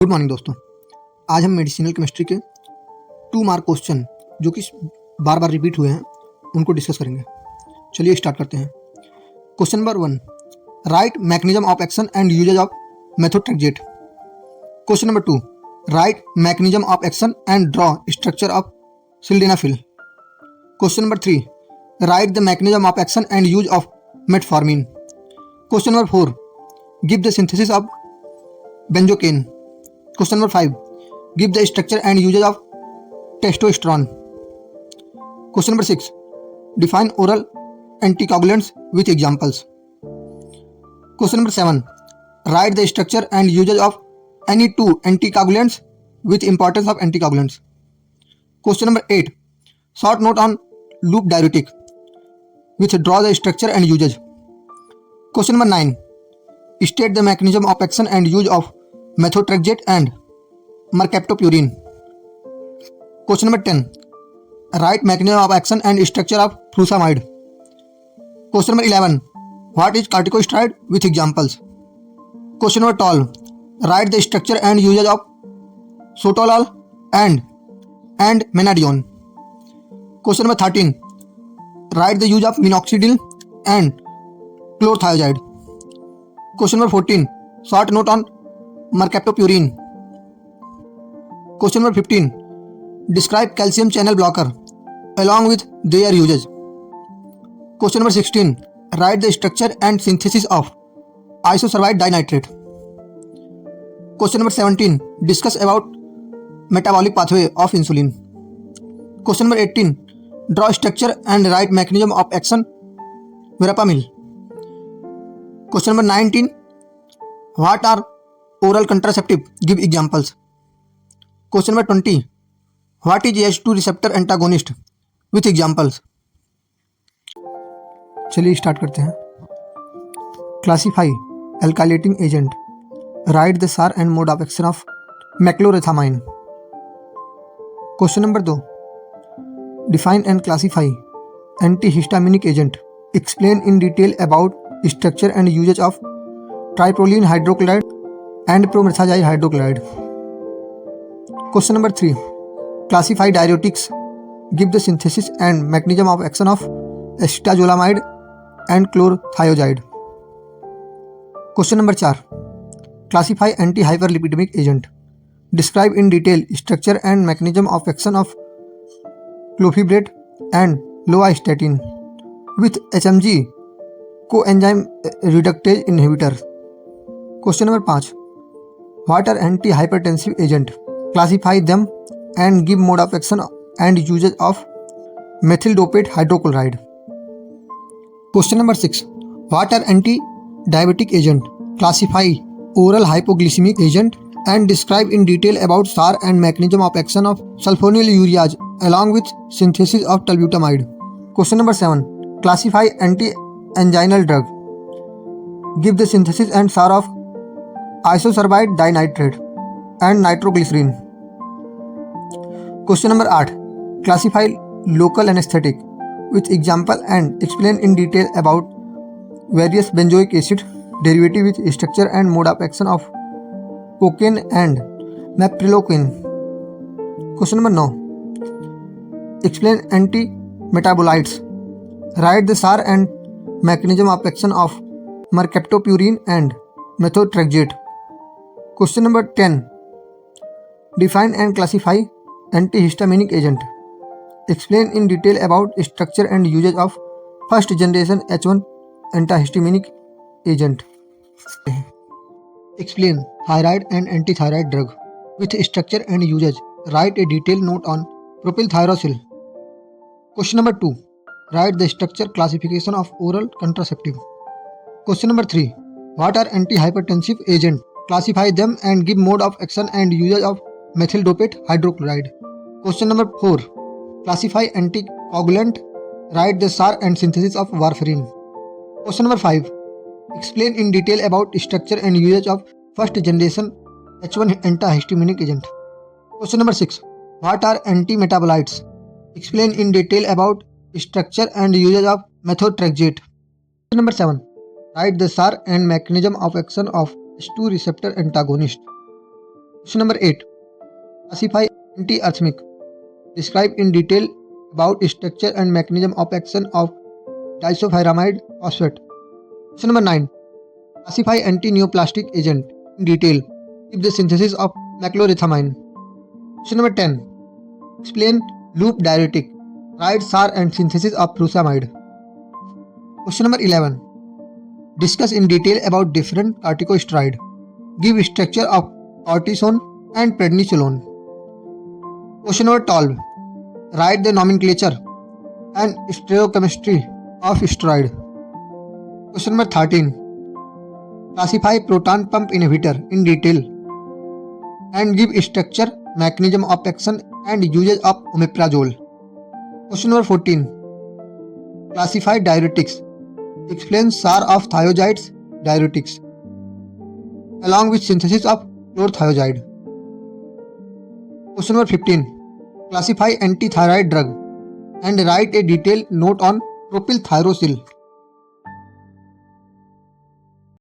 Good morning दोस्तों। आज हम मेडिसिनल केमिस्ट्री के 2 मार्क क्वेश्चन जो कि बार बार रिपीट हुए हैं उनको डिस्कस करेंगे। चलिए स्टार्ट करते हैं। Question number 1, write mechanism of action and usage of methotrexate. Question number 2, write mechanism of action and draw structure of sildenafil. Question number 3, write the mechanism of action and use of metformin. Question number 4, give the synthesis of benzocaine. Question number 5, give the structure and uses of testosterone. Question number 6, define oral anticoagulants with examples. Question number 7, write the structure and uses of any 2 anticoagulants with importance of anticoagulants. Question number 8, short note on loop diuretic with draw the structure and uses. Question number 9, state the mechanism of action and use of methotrexate and mercaptopurine. Question number 10, write mechanism of action and structure of furosemide. Question number 11, what is corticosteroid with examples. Question number 12, write the structure and usage of sotalol and menadione. Question number 13, write the use of minoxidil and chlorothiazide. Question number 14, short note on mercaptopurine. Question number 15, describe calcium channel blocker along with their uses. Question number 16, write the structure and synthesis of isosorbide dinitrate. Question number 17, discuss about metabolic pathway of insulin. Question number 18, draw structure and write mechanism of action verapamil. Question number 19, what are oral contraceptive? Give examples. Question number 20, what is H2 receptor antagonist? With examples. चलिए start करते हैं। Classify alkylating agent, write the SAR and mode of action of mechlorethamine. Question number 2, define and classify antihistaminic agent, explain in detail about structure and usage of triprolidine hydrochloride and promethazine hydrochloride. Question number 3, classify diuretics, give the synthesis and mechanism of action of acetazolamide and chlorothiazide. Question number 4, classify antihyperlipidemic agent, describe in detail structure and mechanism of action of clofebrate and loastatin with HMG coenzyme reductase inhibitor. Question number 5, what are antihypertensive agent, classify them and give mode of action and uses of methyl-dopate hydrochloride. Question number 6, what are anti-diabetic agent, classify oral hypoglycemic agent and describe in detail about SAR and mechanism of action of sulfonylureas along with synthesis of talbutamide. Question number 7, classify anti-anginal drug, give the synthesis and SAR of isosorbide dinitrate and nitroglycerin. Question number 8, classify local anesthetic with example and explain in detail about various benzoic acid derivative with structure and mode of action of cocaine and mepriloquine. Question number 9, explain anti-metabolites, write the SAR and mechanism of action of mercaptopurine and methotrexate. Question number 10, define and classify antihistaminic agent, explain in detail about structure and usage of first generation H1 antihistaminic agent. Explain thyroid and antithyroid drug with structure and usage, write a detailed note on propylthyrosol. Question number 2, write the structure classification of oral contraceptive. Question number 3, what are antihypertensive agent, classify them and give mode of action and usage of methyl-dopate hydrochloride. Question number 4, classify anticoagulant, write the SAR and synthesis of warfarin. Question number 5, explain in detail about structure and usage of first generation H1 antihistaminic agent. Question number 6, what are antimetabolites, explain in detail about structure and usage of methotrexate. Question number 7, write the SAR and mechanism of action of H2 receptor antagonist. Question number 8. Classify antiarrhythmic. Describe in detail about structure and mechanism of action of disulfiramide phosphate. Question number 9. Classify anti-neoplastic agent in detail. Give the synthesis of maclorethamine. Question number 10. Explain loop diuretic. Write SAR and synthesis of furosemide. Question number 11. Discuss in detail about different corticosteroid. Give structure of cortisone and prednisolone. Question number 12. Write the nomenclature and stereochemistry of steroid. Question number 13. Classify proton pump inhibitor in detail and give structure, mechanism of action and uses of omeprazole. Question number 14. Classify diuretics. Explain SAR of thiazides diuretics along with synthesis of chlorothiazide. Question number 15. Classify antithyroid drug and write a detailed note on propylthyrosol.